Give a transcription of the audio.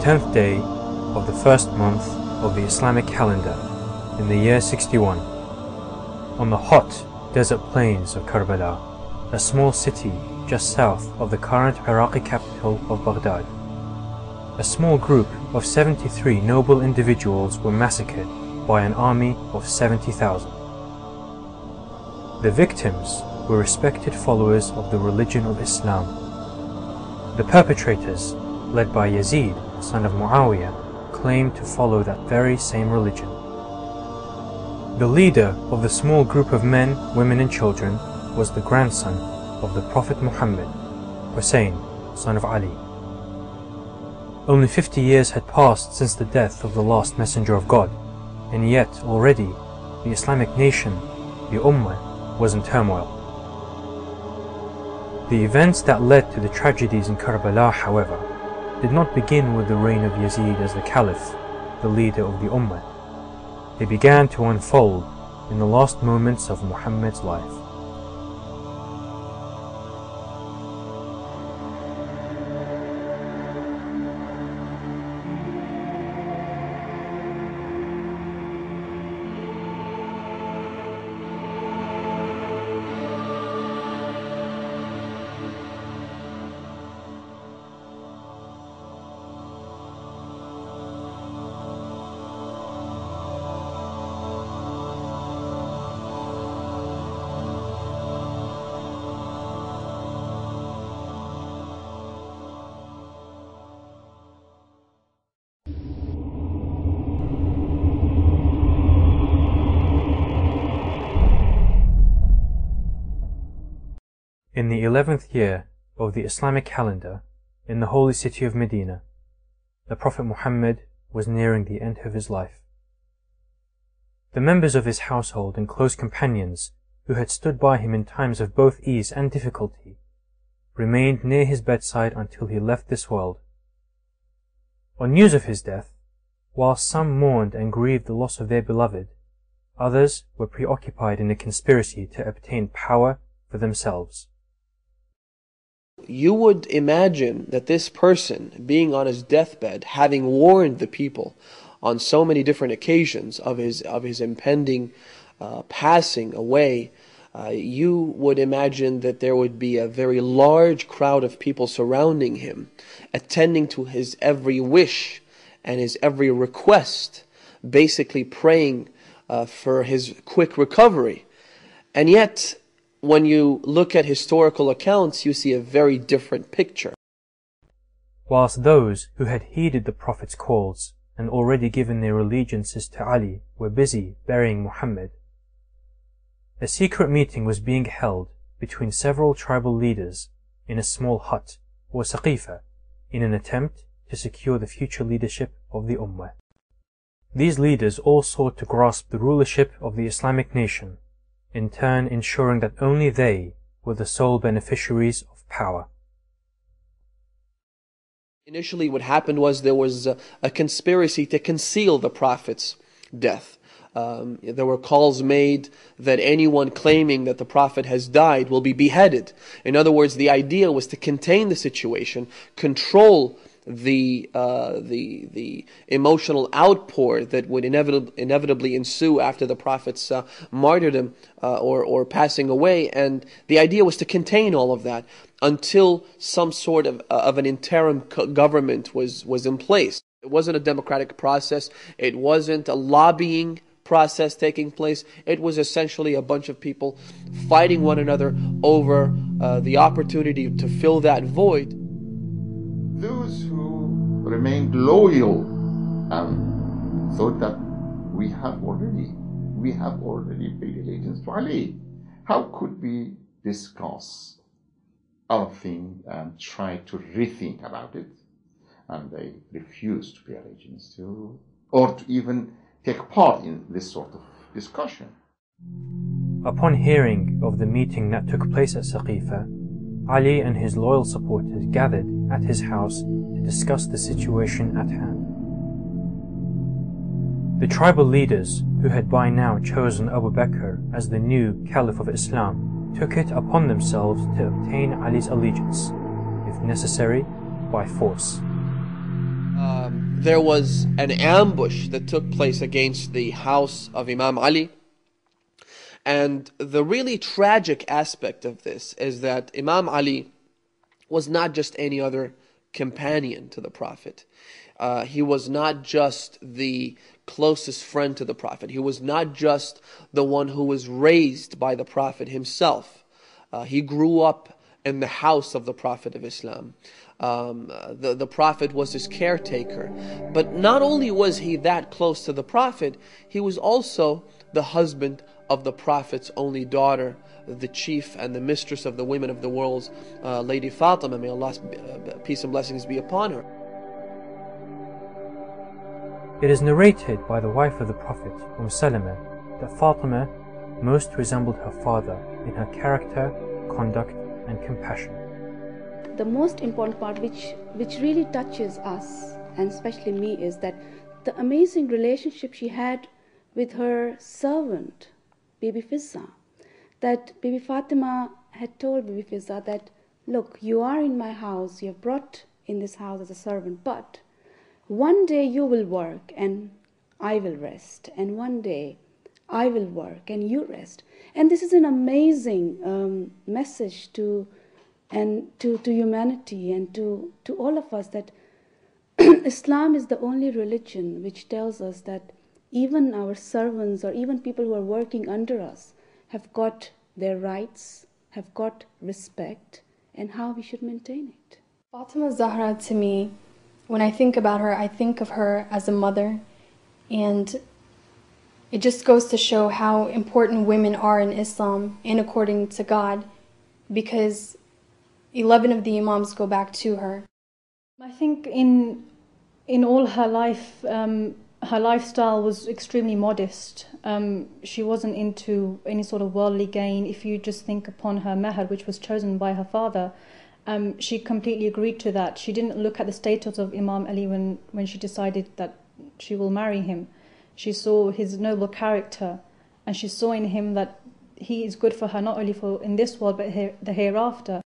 10th day of the first month of the Islamic calendar in the year 61. On the hot desert plains of Karbala, a small city just south of the current Iraqi capital of Baghdad, a small group of 73 noble individuals were massacred by an army of 70,000. The victims were respected followers of the religion of Islam. The perpetrators, led by Yazeed, son of Muawiyah, claimed to follow that very same religion. The leader of the small group of men, women and children was the grandson of the Prophet Muhammad, Hussain, son of Ali. Only 50 years had passed since the death of the last messenger of God, and yet already the Islamic nation, the Ummah, was in turmoil. The events that led to the tragedies in Karbala, however, did not begin with the reign of Yazeed as the Caliph, the leader of the Ummah. They began to unfold in the last moments of Muhammad's life. In the 11th year of the Islamic calendar, in the holy city of Medina, the Prophet Muhammad was nearing the end of his life. The members of his household and close companions, who had stood by him in times of both ease and difficulty, remained near his bedside until he left this world. On news of his death, while some mourned and grieved the loss of their beloved, others were preoccupied in a conspiracy to obtain power for themselves. You would imagine that this person, being on his deathbed, having warned the people on so many different occasions of his impending passing away, you would imagine that there would be a very large crowd of people surrounding him, attending to his every wish and his every request, basically praying for his quick recovery. And yet, when you look at historical accounts, you see a very different picture. Whilst those who had heeded the Prophet's calls and already given their allegiances to Ali were busy burying Muhammad, a secret meeting was being held between several tribal leaders in a small hut or saqifa in an attempt to secure the future leadership of the Ummah. These leaders all sought to grasp the rulership of the Islamic nation, in turn ensuring that only they were the sole beneficiaries of power. Initially what happened was there was a conspiracy to conceal the Prophet's death. There were calls made that anyone claiming that the Prophet has died will be beheaded. In other words, the idea was to contain the situation, control the emotional outpour that would inevitably ensue after the Prophet's martyrdom or passing away, and the idea was to contain all of that until some sort of an interim government was in place. It wasn't a democratic process. It wasn't a lobbying process taking place. It was essentially a bunch of people fighting one another over the opportunity to fill that void. Those who remained loyal and thought that we have already paid allegiance to Ali. How could we discuss our thing and try to rethink about it? And they refused to pay allegiance to, or to even take part in this sort of discussion. Upon hearing of the meeting that took place at Saqifa, Ali and his loyal supporters gathered at his house to discuss the situation at hand. The tribal leaders, who had by now chosen Abu Bakr as the new Caliph of Islam, took it upon themselves to obtain Ali's allegiance, if necessary, by force. There was an ambush that took place against the house of Imam Ali. And the really tragic aspect of this is that Imam Ali was not just any other companion to the Prophet. He was not just the closest friend to the Prophet. He was not just the one who was raised by the Prophet himself. He grew up in the house of the Prophet of Islam. The Prophet was his caretaker. But not only was he that close to the Prophet, he was also the husband of the Prophet's only daughter, the chief and the mistress of the women of the world, Lady Fatima, may Allah's peace and blessings be upon her. It is narrated by the wife of the Prophet, Salama, that Fatima most resembled her father in her character, conduct, and compassion. The most important part which really touches us, and especially me, is that the amazing relationship she had with her servant, Bibi Fizza. That Bibi Fatima had told Bibi Fizza that, look, you are in my house, you have brought in this house as a servant, but one day you will work and I will rest, and one day I will work and you rest. And this is an amazing message to humanity and to all of us, that Islam is the only religion which tells us that even our servants or even people who are working under us have got their rights, have got respect, and how we should maintain it. Fatima Zahra, to me, when I think about her, I think of her as a mother, and it just goes to show how important women are in Islam and according to God, because 11 of the Imams go back to her. I think in all her life, her lifestyle was extremely modest. She wasn't into any sort of worldly gain. If you just think upon her mahar, which was chosen by her father, she completely agreed to that. She didn't look at the status of Imam Ali when she decided that she will marry him. She saw his noble character, and she saw in him that he is good for her not only for in this world but the hereafter.